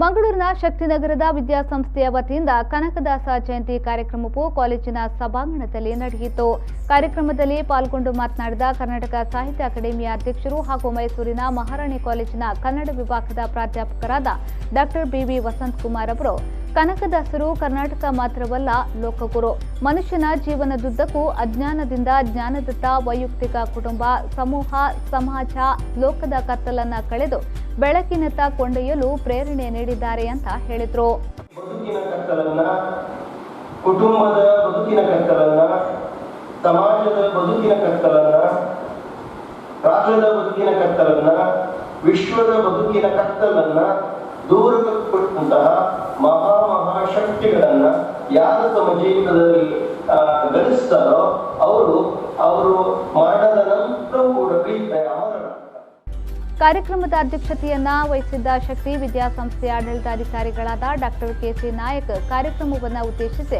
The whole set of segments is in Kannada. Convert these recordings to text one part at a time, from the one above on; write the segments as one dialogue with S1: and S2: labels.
S1: ಮಂಗಳೂರಿನ ಶಕ್ತಿನಗರದ ವಿದ್ಯಾಸಂಸ್ಥೆಯ ವತಿಯಿಂದ ಕನಕದಾಸ ಜಯಂತಿ ಕಾರ್ಯಕ್ರಮವು ಕಾಲೇಜಿನ ಸಭಾಂಗಣದಲ್ಲಿ ನಡೆಯಿತು. ಕಾರ್ಯಕ್ರಮದಲ್ಲಿ ಪಾಲ್ಗೊಂಡು ಮಾತನಾಡಿದ ಕರ್ನಾಟಕ ಸಾಹಿತ್ಯ ಅಕಾಡೆಮಿಯ ಅಧ್ಯಕ್ಷರು ಹಾಗೂ ಮೈಸೂರಿನ ಮಹಾರಾಣಿ ಕಾಲೇಜಿನ ಕನ್ನಡ ವಿಭಾಗದ ಪ್ರಾಧ್ಯಾಪಕರಾದ ಡಾಕ್ಟರ್ ಬಿವಿ ವಸಂತಕುಮಾರ್ ಅವರು, ಕನಕದಾಸರು ಕರ್ನಾಟಕ ಮಾತ್ರವಲ್ಲ, ಲೋಕಗುರು. ಮನುಷ್ಯನ ಜೀವನದುದ್ದಕ್ಕೂ ಅಜ್ಞಾನದಿಂದ ಜ್ಞಾನದತ್ತ ವೈಯಕ್ತಿಕ ಕುಟುಂಬ, ಸಮೂಹ, ಸಮಾಜ, ಲೋಕದ ಕತ್ತಲನ್ನ ಕಳೆದು ಬೆಳಕಿನತ್ತ ಕೊಂಡೊಯ್ಯಲು ಪ್ರೇರಣೆ ನೀಡಿದ್ದಾರೆ ಅಂತ ಹೇಳಿದ್ರು.
S2: ಬದುಕಿನ ಕತ್ತಲನ್ನ, ಕುಟುಂಬದ ಬದುಕಿನ ಕತ್ತಲನ್ನ, ಸಮಾಜದ ಬದುಕಿನ ಕತ್ತಲನ್ನ, ರಾಷ್ಟ್ರದ ಬದುಕಿನ ಕತ್ತಲನ್ನ, ವಿಶ್ವದ ಬದುಕಿನ ಕತ್ತಲನ್ನ ದೂರಪಟ್ಟಂತಹ ಮಹಾಶಕ್ತಿಗಳನ್ನ ಯಾರು ತಮ್ಮ ಜೀವನದಲ್ಲಿ ಗಳಿಸ್ತಾರೋ ಅವರು ಮರಣದ ನಂತರವೂ ಕೂಡ ಅಮರ.
S1: ಕಾರ್ಯಕ್ರಮದ ಅಧ್ಯಕ್ಷತೆಯನ್ನ ವಹಿಸಿದ್ದ ಶಕ್ತಿ ವಿದ್ಯಾಸಂಸ್ಥೆಯ ಆಡಳಿತಾಧಿಕಾರಿಗಳಾದ ಡಾಕ್ಟರ್ ಕೆಸಿ ನಾಯಕ್ ಕಾರ್ಯಕ್ರಮವನ್ನು ಉದ್ದೇಶಿಸಿ,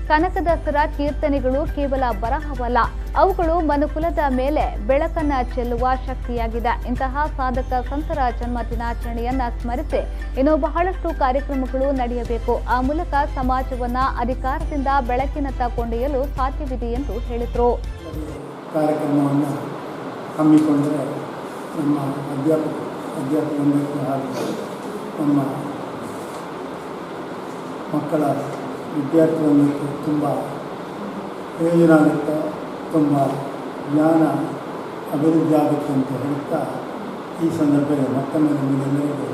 S1: ಕನಕದಾಸರ ಕೀರ್ತನೆಗಳು ಕೇವಲ ಬರಹವಲ್ಲ, ಅವುಗಳು ಮನುಕುಲದ ಮೇಲೆ ಬೆಳಕನ್ನ ಚೆಲ್ಲುವ ಶಕ್ತಿಯಾಗಿದೆ. ಇಂತಹ ಸಾಧಕ ಸಂತರ ಜನ್ಮ ದಿನಾಚರಣೆಯನ್ನ ಸ್ಮರಿಸಿ ಇನ್ನು ಬಹಳಷ್ಟು ಕಾರ್ಯಕ್ರಮಗಳು ನಡೆಯಬೇಕು. ಆ ಮೂಲಕ ಸಮಾಜವನ್ನ ಅಧಿಕಾರದಿಂದ ಬೆಳಕಿನತ್ತ ಕೊಂಡೊಯ್ಯಲು ಸಾಧ್ಯವಿದೆ ಎಂದು ಹೇಳಿದರು.
S3: ಕಾರ್ಯಕ್ರಮವನ್ನು ಹಮ್ಮಿಕೊಂಡರೆ ನಮ್ಮ ಅಧ್ಯಾಪಕರಿಗೆ ಹಾಗೂ ನಮ್ಮ ಮಕ್ಕಳ ವಿದ್ಯಾರ್ಥಿಗಳಿಗೆ ತುಂಬ ಪ್ರಯೋಜನ ಆಗುತ್ತೆ, ತುಂಬ ಜ್ಞಾನ ಅಭಿವೃದ್ಧಿ ಆಗುತ್ತೆ ಅಂತ ಹೇಳುತ್ತಾ ಈ ಸಂದರ್ಭದಲ್ಲಿ ಮತ್ತೊಮ್ಮೆ ನಿಮಗೆಲ್ಲರಿಗೂ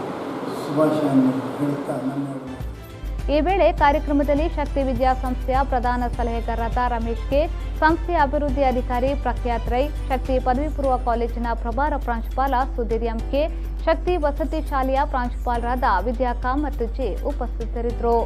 S3: ಶುಭಾಶಯವನ್ನು ಹೇಳುತ್ತಾ ನನ್ನ
S1: ಈ ವೇಳೆ ಕಾರ್ಯಕ್ರಮದಲ್ಲಿ ಶಕ್ತಿ ವಿದ್ಯಾಸಂಸ್ಥೆಯ ಪ್ರಧಾನ ಸಲಹೆಗಾರರಾದ ರಮೇಶ್ ಕೆ, ಸಂಸ್ಥೆಯ ಅಭಿವೃದ್ಧಿ ಅಧಿಕಾರಿ ಪ್ರಖ್ಯಾತ್ ರೈ, ಶಕ್ತಿ ಪದವಿ ಪೂರ್ವ ಕಾಲೇಜಿನ ಪ್ರಭಾರ ಪ್ರಾಂಶುಪಾಲ ಸುಧೀರ್ ಎಂಕೆ, ಶಕ್ತಿ ವಸತಿ ಶಾಲೆಯ ಪ್ರಾಂಶುಪಾಲರಾದ ವಿದ್ಯಾ ಕಾಮತ್ ಜಿ ಉಪಸ್ಥಿತರಿದ್ದರು.